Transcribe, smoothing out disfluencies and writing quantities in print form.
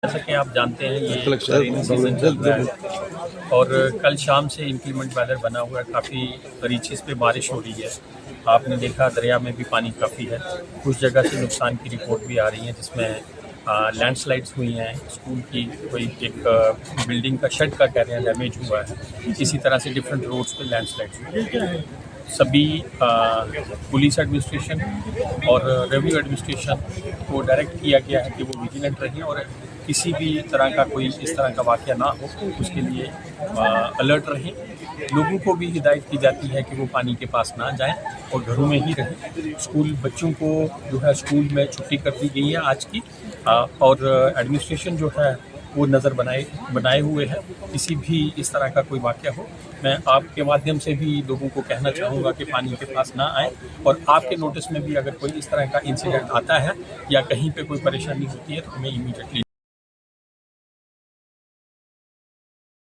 जैसा कि आप जानते हैं ये रेनी सीजन चल रहा है और कल शाम से इंक्रीमेंट वेदर बना हुआ है, काफ़ी रीचेस पे बारिश हो रही है। आपने देखा दरिया में भी पानी काफ़ी है। कुछ जगह से नुकसान की रिपोर्ट भी आ रही है, जिसमें लैंडस्लाइड्स हुई हैं। स्कूल की कोई एक बिल्डिंग का शेड का कह रहे हैं डैमेज हुआ है। इसी तरह से डिफरेंट रोड्स पे लैंडस्लाइड्स हुई हैं। सभी पुलिस एडमिनिस्ट्रेशन और रेवेन्यू एडमिनिस्ट्रेशन को डायरेक्ट किया गया है कि वो विजिलेंट रहें और किसी भी तरह का कोई इस तरह का वाक़या ना हो, उसके लिए अलर्ट रहें। लोगों को भी हिदायत की जाती है कि वो पानी के पास ना जाएं और घरों में ही रहें। स्कूल बच्चों को जो है स्कूल में छुट्टी कर दी गई है आज की, और एडमिनिस्ट्रेशन जो है वो नज़र बनाए हुए है। किसी भी इस तरह का कोई वाक़या हो, मैं आपके माध्यम से भी लोगों को कहना चाहूँगा कि पानी के पास ना आए, और आपके नोटिस में भी अगर कोई इस तरह का इंसिडेंट आता है या कहीं पे कोई परेशानी होती है तो हमें इमीडिएटली